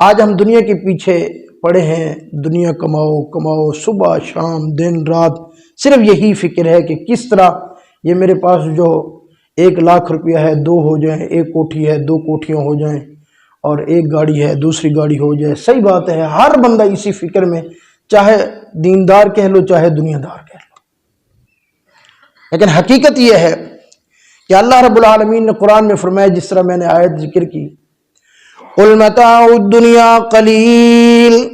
آج ہم دنیا کے پیچھے پڑے ہیں، دنیا کماؤ کماؤ، صبح شام دن رات صرف یہی فکر ہے کہ کس طرح یہ میرے پاس جو 1,00,000 روپیہ ہے 2 ہو جائیں، 1 کوٹھی ہے 2 کوٹھیاں ہو جائیں، اور 1 گاڑی ہے دوسری گاڑی ہو جائے۔ صحیح بات ہے، ہر بندہ اسی فکر میں، چاہے دیندار کہہ لو چاہے دنیا دار کہہ لو، لیکن حقیقت یہ ہے کہ اللہ رب العالمین نے قرآن میں فرمایا، جس طرح میں نے آیت ذکر کی، قُلْ مَتَاعُ الدُّنْيَا قَلِيلٌ،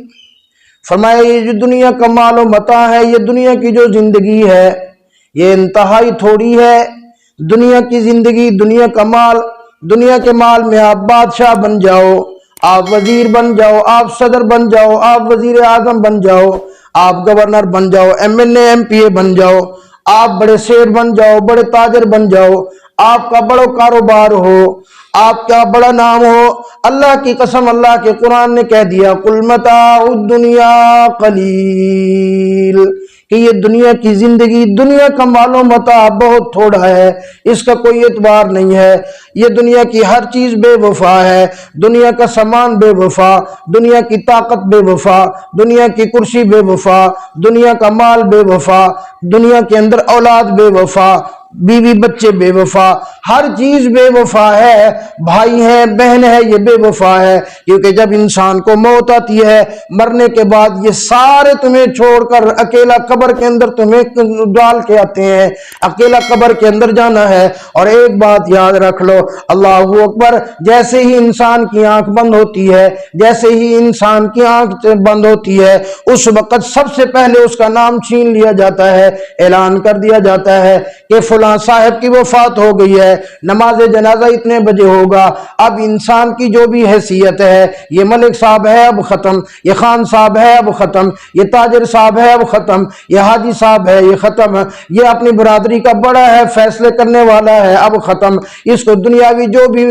فرمایا یہ جو دنیا کا مال و متاع ہے، یہ دنیا کی جو زندگی ہے یہ انتہائی تھوڑی ہے۔ دنیا کی زندگی، دنیا کا مال، دنیا کے مال میں آپ بادشاہ بن جاؤ، آپ وزیر بن جاؤ، آپ صدر بن جاؤ، آپ وزیر اعظم بن جاؤ، آپ گورنر بن جاؤ، MLA MPA بن جاؤ، آپ بڑے سیٹ بن جاؤ، بڑے تاجر بن جاؤ، آپ کا بڑا کاروبار ہو، آپ کا بڑا نام ہو، اللہ کی قسم اللہ کے قرآن نے کہہ دیا قُلْ مَتَاعُ الدُّنْيَا قَلِيلٌ، کہ یہ دنیا کی زندگی، دنیا کا مال و متاع بہت تھوڑا ہے، اس کا کوئی اعتبار نہیں ہے۔ یہ دنیا کی ہر چیز بے وفا ہے، دنیا کا سامان بے وفا، دنیا کی طاقت بے وفا، دنیا کی کرسی بے وفا، دنیا کا مال بے وفا، دنیا کے اندر اولاد بے وفا، بیوی بچے بے وفا، ہر چیز بے وفا ہے، بھائی ہے بہن ہے یہ بے وفا ہے، کیونکہ جب انسان کو موت آتی ہے، مرنے کے بعد یہ سارے تمہیں چھوڑ کر اکیلا قبر کے اندر تمہیں ڈال کے آتے ہیں، اکیلا قبر کے اندر جانا ہے۔ اور ایک بات یاد رکھ لو، اللہ اکبر، جیسے ہی انسان کی آنکھ بند ہوتی ہے، جیسے ہی انسان کی آنکھ بند ہوتی ہے، اس وقت سب سے پہلے اس کا نام چھین لیا جاتا ہے، اعلان کر دیا جاتا ہے کہ فلاں صاحب کی وفات ہو گئی ہے، نماز جنازہ اتنے بجے ہوگا۔ اب انسان کی جو بھی حیثیت ہے، یہ ملک صاحب ہے اب ختم، یہ خان صاحب ہے اب ختم، یہ تاجر صاحب ہے اب ختم، یہ حاجی صاحب ہے یہ ختم، یہ اپنی برادری کا بڑا ہے، فیصلے کرنے والا ہے اب ختم، اس کو دنیاوی جو بھی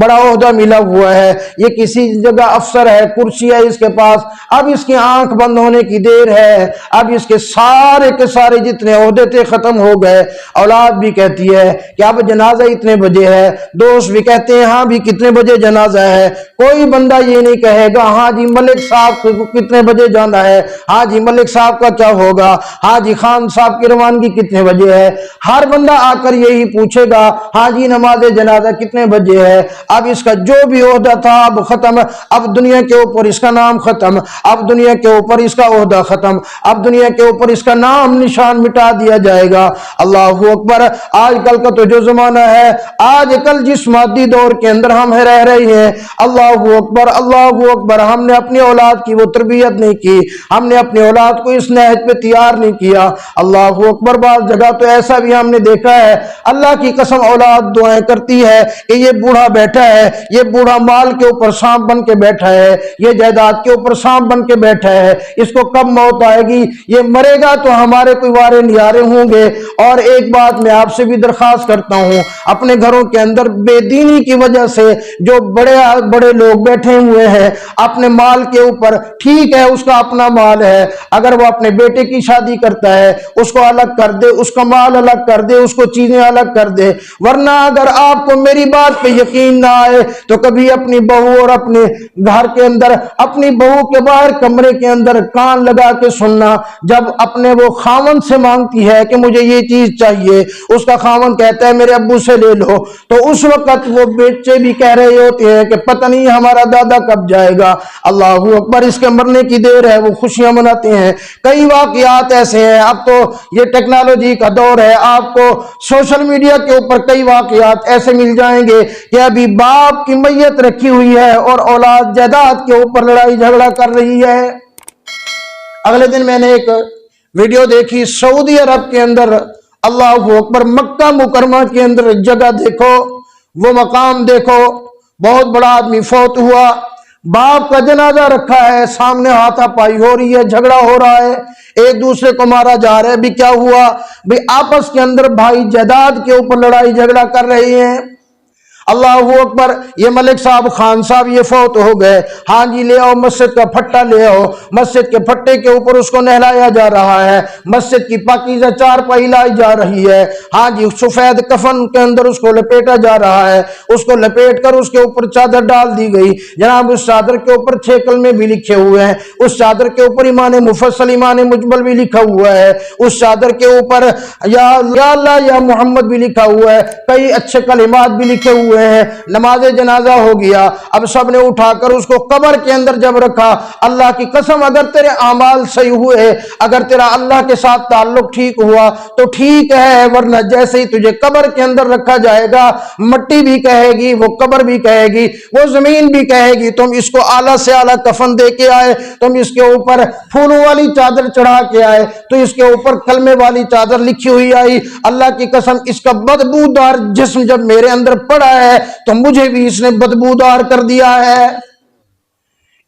بڑا عہدہ ملا ہوا ہے، یہ کسی جگہ افسر ہے، کرسی ہے اس کے پاس، اب اس کی آنکھ بند ہونے کی دیر ہے، اب اس کے سارے جتنے عہدے تھے ختم ہو گئے۔ اولاد بھی کہتی ہے کہ اب جنازہ اتنے بجے ہے، دوست بھی کہتے ہیں ہاں بھی کتنے بجے جنازہ ہے، کوئی بندہ یہ نہیں کہے گا ہاں جی ملک صاحب کو کتنے بجے جانا ہے، ہاں جی ملک صاحب کا کیا ہوگا، ہاں جی خان صاحب کی روانگی کتنے بجے ہے۔ ہر بندہ آ کر یہی پوچھے گا ہاں جی نماز جنازہ کتنے بجے ہے۔ اب اس کا جو بھی عہدہ تھا اب ختم، اب دنیا کے اوپر اس کا نام ختم، اب دنیا کے اوپر اس کا عہدہ ختم، اب دنیا کے اوپر اس کا نام نشان مٹا دیا جائے گا۔ اللہ اکبر، آج کل کا تو جو زمانہ ہے، آج کل جس مادی دور کے اندر ہم رہ رہے ہیں، اللہ اکبر اللہ اکبر، ہم نے اپنی اولاد کی وہ تربیت نہیں کی، ہم نے اپنی اولاد کو اس نہج پہ تیار نہیں کیا۔ اللہ اکبر، بعض جگہ تو ایسا بھی ہم نے دیکھا ہے، اللہ کی قسم اولاد دعائیں کرتی ہے کہ یہ بوڑھا بیٹھا ہے، یہ بوڑھا مال کے اوپر سانپ بن کے بیٹھا ہے، یہ جائیداد کے اوپر سانپ بن کے بیٹھا ہے، اس کو کب موت آئے گی، یہ مرے گا تو ہمارے کوئی وارے نیارے ہوں گے۔ اور ایک بات میں آپ سے بھی درخواست کرتا ہوں، اپنے گھروں کے اندر بے دینی کی وجہ سے جو بڑے لوگ بیٹھے ہوئے ہیں اپنے مال کے اوپر، ٹھیک ہے اس کا اپنا مال ہے، اگر وہ اپنے بیٹے کی شادی کرتا ہے اس کو الگ کر دے، اس کا مال الگ کر دے، اس کو چیزیں الگ کر دے، ورنہ اگر آپ کو میری بات پہ یقین نہ آئے تو کبھی اپنی بہو اور اپنے گھر کے اندر، اپنی بہو کے باہر کمرے کے اندر کان لگا کے سننا، جب اپنے وہ خاوند سے مانگتی ہے کہ مجھے یہ چیز چاہیے، اس کا خاوند کہتا ہے میرے ابو سے لے لو، تو اس وقت وہ بچے بھی کہہ رہے ہوتے ہیں کہ پتہ نہیں ہمارا دادا کب جائے گا۔ اللہ اکبر، اس کے مرنے کی دیر ہے، وہ خوشیاں مناتے ہیں۔ کئی واقعات ایسے ہیں، اب تو یہ ٹیکنالوجی کا دور ہے، آپ کو سوشل میڈیا کے اوپر کئی واقعات ایسے مل جائیں گے کہ ابھی باپ کی میت رکھی ہوئی ہے اور اولاد جائیداد کے اوپر لڑائی جھگڑا کر رہی ہے۔ اگلے دن میں نے ایک ویڈیو دیکھی، سعودی عرب کے اندر، اللہ اکبر، مکہ مکرمہ کے اندر جگہ دیکھو، وہ مقام دیکھو، بہت بڑا آدمی فوت ہوا، باپ کا جنازہ رکھا ہے، سامنے ہاتھا پائی ہو رہی ہے، جھگڑا ہو رہا ہے، ایک دوسرے کو مارا جا رہا ہے، بھی کیا ہوا، بھی آپس کے اندر بھائی جائیداد کے اوپر لڑائی جھگڑا کر رہے ہیں۔ اللہ اکبر، یہ ملک صاحب خان صاحب یہ فوت ہو گئے، ہاں جی لے آؤ مسجد کا پھٹا لے آؤ، مسجد کے پھٹے کے اوپر اس کو نہلایا جا رہا ہے، مسجد کی پاکیزہ چارپائی لائی جا رہی ہے، ہاں جی سفید کفن کے اندر اس کو لپیٹا جا رہا ہے، اس کو لپیٹ کر اس کے اوپر چادر ڈال دی گئی، جناب اس چادر کے اوپر 6 کلمے بھی لکھے ہوئے ہیں، اس چادر کے اوپر ایمان مفصل ایمان مجمل بھی لکھا ہوا ہے، اس چادر کے اوپر یا اللہ یا محمد بھی لکھا ہوا ہے، کئی اچھے کلمات بھی لکھے ہوئے ہیں۔ نماز جنازہ ہو گیا، اب سب نے اٹھا کر اس کو قبر کے اندر جب رکھا، اللہ کی قسم اگر تیرے اعمال صحیح ہوئے، اگر تیرا اللہ کے ساتھ تعلق ٹھیک ہوا تو ٹھیک ہے، ورنہ جیسے ہی تجھے قبر کے اندر رکھا جائے گا، مٹی بھی کہے گی، وہ قبر بھی کہے گی، وہ زمین بھی کہے گی تم اس کو اعلیٰ سے اعلیٰ کفن دے کے آئے، تم اس کے اوپر پھولوں والی چادر چڑھا کے آئے، تو اس کے اوپر کلمے والی چادر لکھی ہوئی آئی، اللہ کی قسم اس کا بدبودار جسم جب میرے اندر پڑا ہے تو مجھے بھی اس نے بدبودار کر دیا ہے۔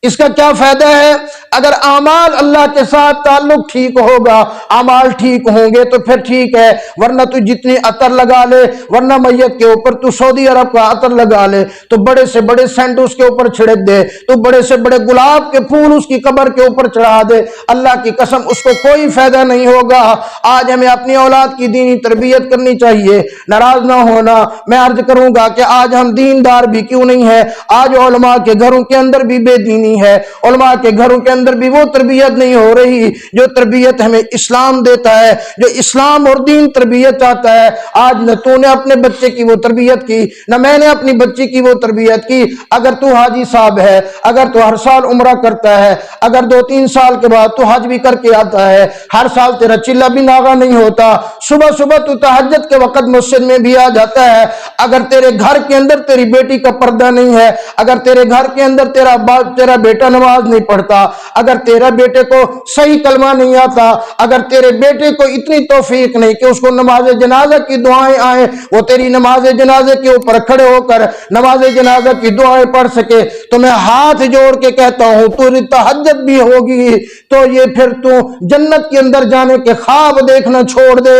اس کا کیا فائدہ ہے؟ اگر اعمال اللہ کے ساتھ تعلق ٹھیک ہوگا، اعمال ٹھیک ہوں گے تو پھر ٹھیک ہے، ورنہ تو جتنی عطر لگا لے، ورنہ میت کے اوپر تو سعودی عرب کا عطر لگا لے، تو بڑے سے بڑے سینٹ اس کے اوپر چھڑک دے، تو بڑے سے بڑے گلاب کے پھول اس کی قبر کے اوپر چڑھا دے، اللہ کی قسم اس کو کوئی فائدہ نہیں ہوگا۔ آج ہمیں اپنی اولاد کی دینی تربیت کرنی چاہیے، ناراض نہ ہونا، میں عرض کروں گا کہ آج ہم دیندار بھی کیوں نہیں ہے، آج علماء کے گھروں کے اندر بھی بے دینی ہے، علماء کے گھروں کے اندر بھی وہ تربیت نہیں ہو رہی جو تربیت ہمیں اسلام دیتا ہے، جو اسلام اور دین تربیت چاہتا ہے۔ آج نہ تو نے اپنے بچے کی وہ تربیت کی، نہ میں نے اپنی بچی کی وہ تربیت کی۔ اگر تو حاجی صاحب ہے، اگر تو ہر سال عمرہ کرتا ہے، اگر 2-3 سال کے بعد تو حج بھی کر کے آتا ہے، ہر سال تیرا چلا بھی ناغا نہیں ہوتا، صبح صبح تو تہجد کے وقت مسجد میں بھی آ جاتا ہے، اگر تیرے گھر کے اندر تیری بیٹی کا پردہ نہیں ہے، اگر تیرے گھر کے اندر تیرا بیٹا نماز نہیں پڑھتا، اگر تیرے بیٹے کو صحیح کلمہ نہیں آتا، اگر تیرے بیٹے کو اتنی توفیق نہیں کہ اس کو نماز جنازہ کی دعائیں آئیں، وہ تیری نماز جنازے کے اوپر کھڑے ہو کر نماز جنازہ کی دعائیں پڑھ سکے، تو میں ہاتھ جوڑ کے کہتا ہوں تو تہجد بھی ہوگی تو یہ پھر تو جنت کے اندر جانے کے خواب دیکھنا چھوڑ دے۔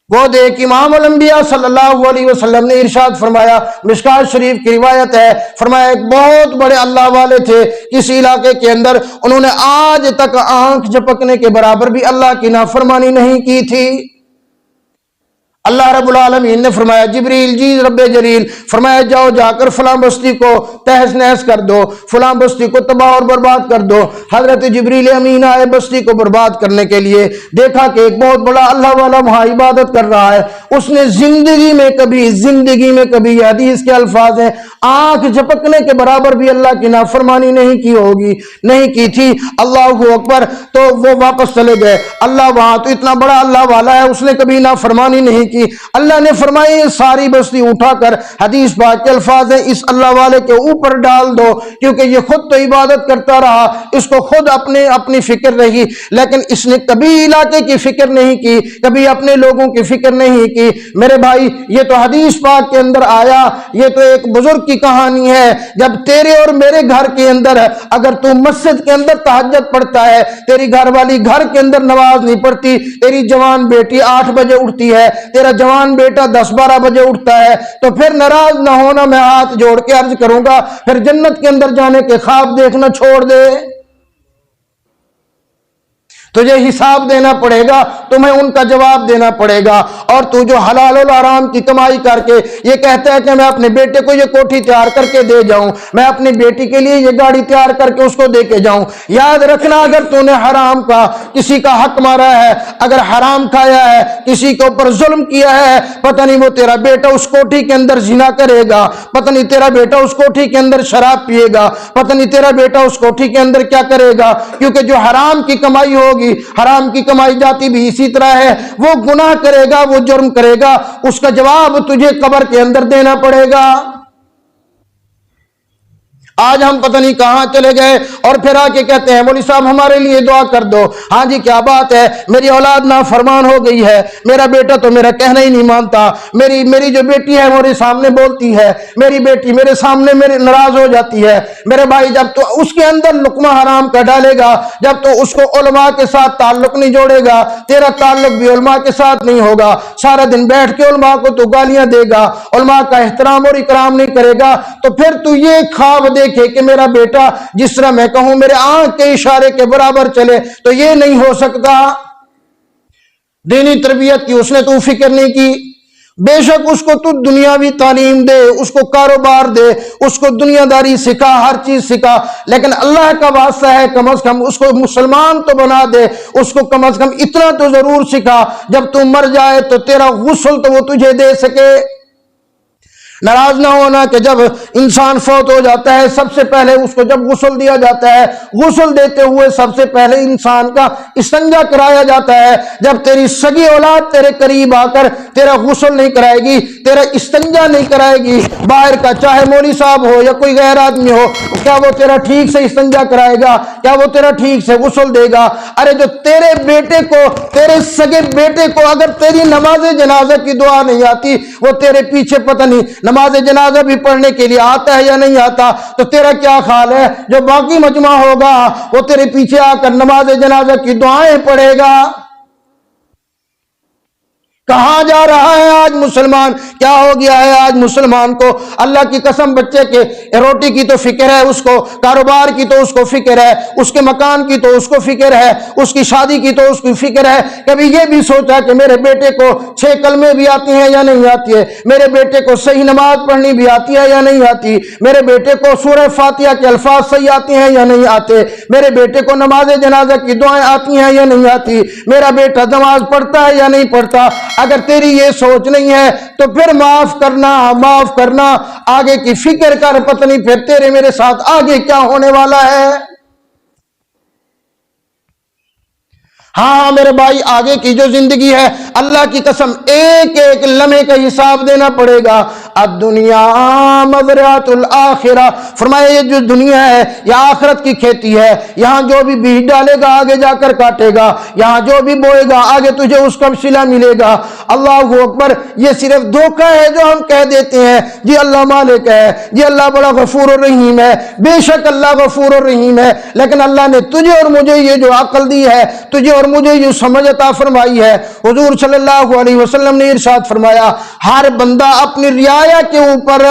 وہ دیکھ امام الانبیاء صلی اللہ علیہ وسلم نے ارشاد فرمایا، مشکات شریف کی روایت ہے، فرمایا ایک بہت بڑے اللہ والے تھے کسی علاقے کے اندر، انہوں نے آج تک آنکھ جھپکنے کے برابر بھی اللہ کی نافرمانی نہیں کی تھی۔ اللہ رب العالمین نے فرمایا جبریل جی رب جلیل، فرمایا جاؤ جا کر فلاں بستی کو تہس نہس کر دو، فلاں بستی کو تباہ اور برباد کر دو۔ حضرت جبریل امین آئے بستی کو برباد کرنے کے لیے، دیکھا کہ ایک بہت بڑا اللہ والا وہاں عبادت کر رہا ہے، اس نے زندگی میں کبھی یہ حدیث کے الفاظ ہیں، آنکھ جھپکنے کے برابر بھی اللہ کی نافرمانی نہیں کی ہوگی، نہیں کی تھی۔ اللہ اکبر، تو وہ واپس چلے گئے، اللہ وہاں تو اتنا بڑا اللہ والا ہے، اس نے کبھی نافرمانی نہیں کی۔ اللہ نے فرمایا یہ ساری بستی اٹھا کر، حدیث پاک کے الفاظ ہیں، اس اللہ والے کے اوپر ڈال دو، کیونکہ یہ خود تو عبادت کرتا رہا، اس کو خود اپنی فکر رہی، لیکن اس نے کبھی علاقے کی فکر نہیں کی، کبھی اپنے لوگوں کی فکر نہیں کی۔ میرے بھائی یہ تو حدیث پاک کے اندر آیا، یہ تو ایک بزرگ کی کہانی ہے، جب تیرے اور میرے گھر کے اندر اگر تو مسجد کے اندر تہجد پڑھتا ہے، تیری گھر والی گھر کے اندر نماز نہیں پڑھتی، تیری جوان بیٹی 8 بجے اٹھتی ہے، تیرا جوان بیٹا 10-12 بجے اٹھتا ہے، تو پھر ناراض نہ ہونا، میں ہاتھ جوڑ کے عرض کروں گا، پھر جنت کے اندر جانے کے خواب دیکھنا چھوڑ دے۔ تجھے حساب دینا پڑے گا، تمہیں ان کا جواب دینا پڑے گا۔ اور تو جو حلال اور حرام کی کمائی کر کے یہ کہتا ہے کہ میں اپنے بیٹے کو یہ کوٹھی تیار کر کے دے جاؤں، میں اپنی بیٹی کے لیے یہ گاڑی تیار کر کے اس کو دے کے جاؤں، یاد رکھنا اگر تو نے حرام کا کسی کا حق مارا ہے، اگر حرام کھایا ہے، کسی کے اوپر ظلم کیا ہے، پتہ نہیں وہ تیرا بیٹا اس کوٹھی کے اندر زنا کرے گا، پتہ نہیں تیرا بیٹا اس کوٹھی کے اندر شراب پیے گا، پتہ نہیں تیرا بیٹا اس کوٹھی کے اندر کیا کرے گا، کیونکہ جو حرام کی کمائی ہوگی، حرام کی کمائی جاتی بھی اسی طرح ہے، وہ گناہ کرے گا، وہ جرم کرے گا، اس کا جواب تجھے قبر کے اندر دینا پڑے گا۔ آج ہم پتہ نہیں کہاں چلے گئے اور پھر آ کے کہتے ہیں مولوی صاحب ہمارے لیے دعا کر دو. ہاں جی کیا بات ہے, میری اولاد نافرمان ہو گئی ہے, میرا بیٹا تو میرا کہنا ہی نہیں مانتا, میری جو بیٹی ہے میرے سامنے بولتی ہے, میری بیٹی میرے سامنے میرے ناراض ہو جاتی ہے. میرے بھائی جب تو اس کے اندر لقمہ حرام کا ڈالے گا, جب تو اس کو علماء کے ساتھ تعلق نہیں جوڑے گا, تیرا تعلق بھی علماء کے ساتھ نہیں ہوگا, سارا دن بیٹھ کے علماء کو تو گالیاں دے گا, علماء کا احترام اور اکرام نہیں کرے گا, تو پھر تو یہ خواب دیکھے کہ میرا بیٹا جس طرح میں کہوں میرے آنکھ کے اشارے کے برابر چلے, تو یہ نہیں ہو سکتا. دینی تربیت کی اس نے تو فکر نہیں کی. بے شک اس کو تو دنیاوی تعلیم دے, اس کو کاروبار دے, اس کو دنیا داری سکھا, ہر چیز سکھا, لیکن اللہ کا واسطہ ہے کم از کم اس کو مسلمان تو بنا دے, اس کو کم از کم اتنا تو ضرور سکھا جب تو مر جائے تو تیرا غسل تو وہ تجھے دے سکے. ناراض نہ ہونا کہ جب انسان فوت ہو جاتا ہے سب سے پہلے اس کو جب غسل دیا جاتا ہے, غسل دیتے ہوئے سب سے پہلے انسان کا استنجا کرایا جاتا ہے. جب تیری سگی اولاد تیرے قریب آ کر تیرا غسل نہیں کرائے گی, تیرا استنجا نہیں کرائے گی, باہر کا چاہے مولوی صاحب ہو یا کوئی غیر آدمی ہو, کیا وہ تیرا ٹھیک سے استنجا کرائے گا؟ کیا وہ تیرا ٹھیک سے غسل دے گا؟ ارے جو تیرے بیٹے کو, تیرے سگے بیٹے کو اگر تیری نماز جنازہ کی دعا نہیں آتی, وہ تیرے پیچھے پتہ نہیں نماز جنازہ بھی پڑھنے کے لیے آتا ہے یا نہیں آتا, تو تیرا کیا خیال ہے جو باقی مجمع ہوگا وہ تیرے پیچھے آ کر نماز جنازہ کی دعائیں پڑھے گا؟ کہاں جا رہا ہے آج مسلمان؟ کیا ہو گیا ہے آج مسلمان کو؟ اللہ کی قسم بچے کے روٹی کی تو فکر ہے اس کو, کاروبار کی تو اس کو فکر ہے, اس کے مکان کی تو اس کو فکر ہے, اس کی شادی کی تو اس کی فکر ہے. کبھی یہ بھی سوچا کہ میرے بیٹے کو 6 کلمے بھی آتی ہیں یا نہیں آتی ہے, میرے بیٹے کو صحیح نماز پڑھنی بھی آتی ہے یا نہیں آتی, میرے بیٹے کو سورہ فاتحہ کے الفاظ صحیح آتے ہیں یا نہیں آتے, میرے بیٹے کو نماز جنازہ کی دعائیں آتی ہیں یا نہیں آتی, میرا بیٹا نماز پڑھتا ہے یا نہیں پڑھتا؟ اگر تیری یہ سوچ نہیں ہے تو پھر معاف کرنا, آگے کی فکر کر, پتہ نہیں پھر تیرے میرے ساتھ آگے کیا ہونے والا ہے. ہاں میرے بھائی, آگے کی جو زندگی ہے اللہ کی قسم ایک ایک لمحے کا حساب دینا پڑے گا. الدنیا مزرعۃ الآخرہ, فرمایا یہ جو دنیا ہے یہ آخرت کی کھیتی ہے, یہاں جو بھی بیج ڈالے گا آگے جا کر کاٹے گا, یہاں جو بھی بوئے گا آگے تجھے اس کا صلہ ملے گا. اللہ اکبر. یہ صرف دھوکہ ہے جو ہم کہہ دیتے ہیں جی اللہ مالک ہے, جی اللہ بڑا غفور الرحیم ہے. بے شک اللہ غفور الرحیم ہے, لیکن اللہ نے تجھے اور مجھے یہ جو عقل دی ہے, تجھے اور مجھے یہ سمجھ عطا فرمائی ہے. حضور صلی اللہ علیہ وسلم نے ارشاد فرمایا ہر بندہ اپنی رعایا کے اوپر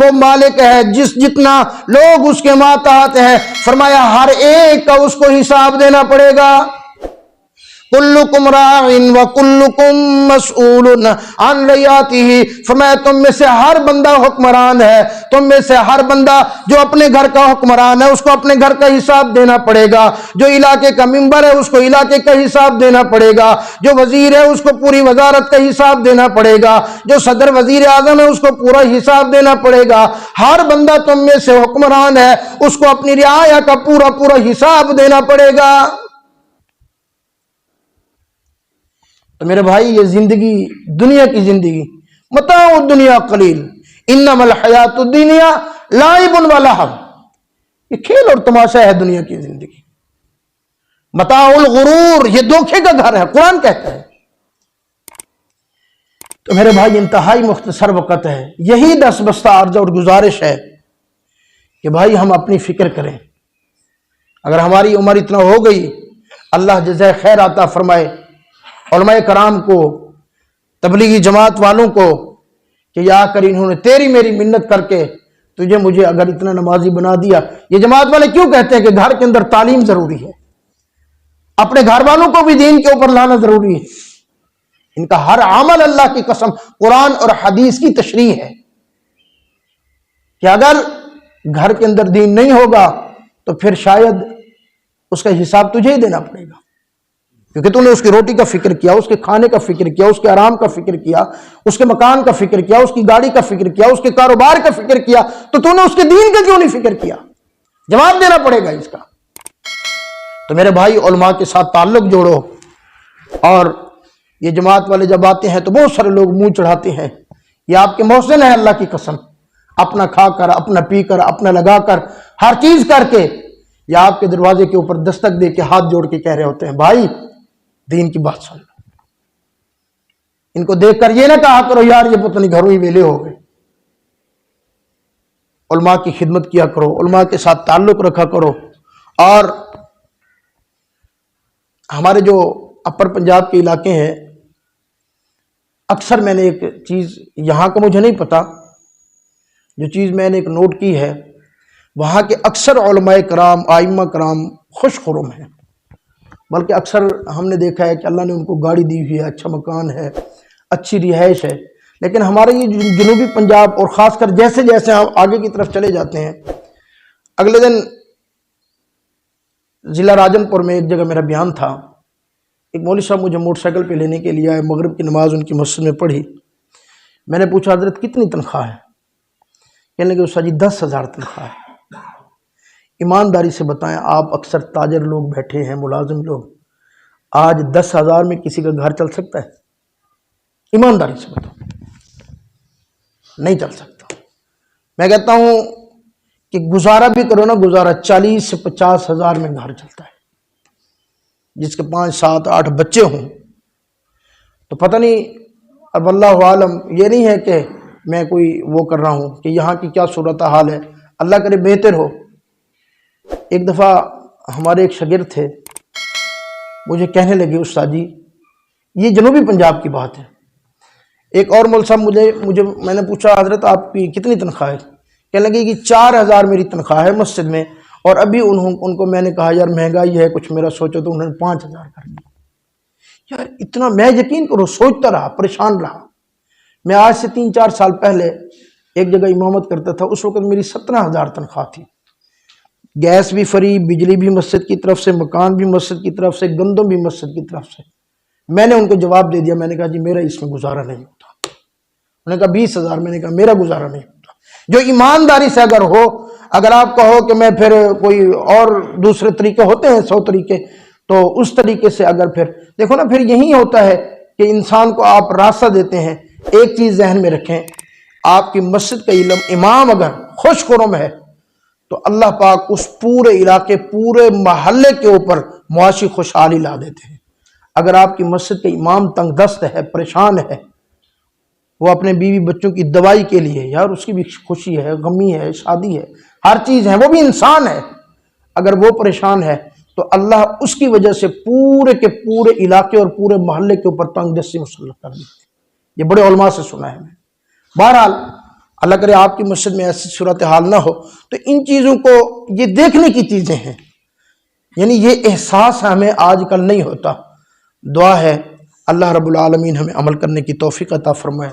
وہ مالک ہے جتنا لوگ اس کے ماتحت ہیں. فرمایا ہر ایک کا اس کو حساب دینا پڑے گا. کلکم راع وکلکم مسئول عن رعیتہ, فرمایا تم میں سے ہر بندہ حکمران ہے, تم میں سے ہر بندہ جو اپنے گھر کا حکمران ہے اس کو اپنے گھر کا حساب دینا پڑے گا, جو علاقے کا ممبر ہے اس کو علاقے کا حساب دینا پڑے گا, جو وزیر ہے اس کو پوری وزارت کا حساب دینا پڑے گا, جو صدر وزیر اعظم ہے اس کو پورا حساب دینا پڑے گا. ہر بندہ تم میں سے حکمران ہے, اس کو اپنی رعایا کا پورا حساب دینا پڑے گا. تو میرے بھائی یہ زندگی, دنیا کی زندگی, متاع الدنیا قلیل انما الحیات الدنیا لعب و لہو, یہ کھیل اور تماشا ہے دنیا کی زندگی. متاع الغرور, یہ دھوکے کا گھر ہے, قرآن کہتا ہے. تو میرے بھائی انتہائی مختصر وقت ہے, یہی 10 بستہ عرض اور گزارش ہے کہ بھائی ہم اپنی فکر کریں. اگر ہماری عمر اتنا ہو گئی, اللہ جزائے خیر عطا فرمائے علماء کرام کو, تبلیغی جماعت والوں کو, کہ یا کر انہوں نے تیری میری منت کر کے تجھے مجھے اگر اتنا نمازی بنا دیا. یہ جماعت والے کیوں کہتے ہیں کہ گھر کے اندر تعلیم ضروری ہے, اپنے گھر والوں کو بھی دین کے اوپر لانا ضروری ہے. ان کا ہر عمل اللہ کی قسم قرآن اور حدیث کی تشریح ہے کہ اگر گھر کے اندر دین نہیں ہوگا تو پھر شاید اس کا حساب تجھے ہی دینا پڑے گا, کیونکہ تو نے اس کی روٹی کا فکر کیا, اس کے کھانے کا فکر کیا, اس کے آرام کا فکر کیا, اس کے مکان کا فکر کیا, اس کی گاڑی کا فکر کیا, اس کے کاروبار کا فکر کیا, تو نے اس کے دین کا کیوں نہیں فکر کیا؟ جواب دینا پڑے گا اس کا. تو میرے بھائی علماء کے ساتھ تعلق جوڑو. اور یہ جماعت والے جب آتے ہیں تو بہت سارے لوگ منہ چڑھاتے ہیں, یہ آپ کے محسن ہیں اللہ کی قسم, اپنا کھا کر، اپنا پی کر، اپنا لگا کر، ہر چیز کر کے، یا آپ کے دروازے کے اوپر دستک دے کے ہاتھ جوڑ کے کہہ رہے ہوتے ہیں بھائی دین کی بات سن لو۔ ان کو دیکھ کر یہ نہ کہا کرو یار یہ پتہ نہیں گھروں ہی ویلے ہو گئے۔ علماء کی خدمت کیا کرو، علماء کے ساتھ تعلق رکھا کرو۔ اور ہمارے جو اپر پنجاب کے علاقے ہیں، اکثر میں نے ایک چیز، یہاں کا مجھے نہیں پتا، جو چیز میں نے ایک نوٹ کی ہے، وہاں کے اکثر علماء کرام، ائمہ کرام خوش خرم ہیں، بلکہ اکثر ہم نے دیکھا ہے کہ اللہ نے ان کو گاڑی دی ہوئی ہے، اچھا مکان ہے، اچھی رہائش ہے۔ لیکن ہمارے یہ جنوبی پنجاب اور خاص کر جیسے جیسے ہم آگے کی طرف چلے جاتے ہیں، اگلے دن ضلع راجن پور میں ایک جگہ میرا بیان تھا، ایک مولوی صاحب مجھے موٹر سائیکل پہ لینے کے لیے آئے، مغرب کی نماز ان کی مسجد میں پڑھی۔ میں نے پوچھا حضرت کتنی تنخواہ ہے؟ کہنے لگے استاد جی 10,000 تنخواہ ہے۔ ایمانداری سے بتائیں، آپ اکثر تاجر لوگ بیٹھے ہیں، ملازم لوگ، آج 10,000 میں کسی کا گھر چل سکتا ہے؟ ایمانداری سے بتاؤ، نہیں چل سکتا۔ میں کہتا ہوں کہ گزارا بھی کرو نا، گزارا 40 سے 50,000 میں گھر چلتا ہے، جس کے 5 7 8 بچے ہوں تو پتہ نہیں، اب اللہ عالم، یہ نہیں ہے کہ میں کوئی وہ کر رہا ہوں کہ یہاں کی کیا صورتحال ہے، اللہ کرے بہتر ہو۔ ایک دفعہ ہمارے ایک شاگرد تھے، مجھے کہنے لگے استاد جی، یہ جنوبی پنجاب کی بات ہے، ایک اور مول صاحب میں نے پوچھا حضرت آپ کی کتنی تنخواہ ہے؟ کہنے لگے کہ 4,000 میری تنخواہ ہے مسجد میں، اور ابھی ان کو میں نے کہا یار مہنگائی ہے کچھ، میرا سوچو تو انہوں نے 5,000 کر دیا۔ یار اتنا، میں یقین کرو سوچتا رہا، پریشان رہا۔ میں آج سے 3 4 سال پہلے ایک جگہ امامت کرتا تھا، اس وقت میری 17,000 تنخواہ تھی، گیس بھی فری، بجلی بھی مسجد کی طرف سے، مکان بھی مسجد کی طرف سے، گندم بھی مسجد کی طرف سے۔ میں نے ان کو جواب دے دیا، میں نے کہا جی میرا اس میں گزارا نہیں ہوتا۔ انہوں نے کہا 20,000، میں نے کہا میرا گزارا نہیں ہوتا۔ جو ایمانداری سے اگر ہو، اگر آپ کہو کہ میں پھر کوئی اور دوسرے طریقے ہوتے ہیں 100 طریقے، تو اس طریقے سے اگر پھر دیکھو نا، پھر یہی ہوتا ہے کہ انسان کو آپ راستہ دیتے ہیں۔ ایک چیز ذہن میں رکھیں، آپ کی مسجد کا امام اگر خوش خرم ہے تو اللہ پاک اس پورے علاقے، پورے محلے کے اوپر معاشی خوشحالی لا دیتے ہیں۔ اگر آپ کی مسجد کا امام تنگ دست ہے، پریشان ہے، وہ اپنے بیوی بچوں کی دوائی کے لیے، یار اس کی بھی خوشی ہے، غمی ہے، شادی ہے، ہر چیز ہے، وہ بھی انسان ہے، اگر وہ پریشان ہے تو اللہ اس کی وجہ سے پورے کے پورے علاقے اور پورے محلے کے اوپر تنگ دستی مسلط کر دیتے ہیں۔ یہ بڑے علماء سے سنا ہے میں۔ بہرحال اللہ کرے آپ کی مسجد میں ایسی صورتحال نہ ہو، تو ان چیزوں کو یہ دیکھنے کی چیزیں ہیں، یعنی یہ احساس ہمیں آج کل نہیں ہوتا۔ دعا ہے اللہ رب العالمین ہمیں عمل کرنے کی توفیق عطا فرمائے۔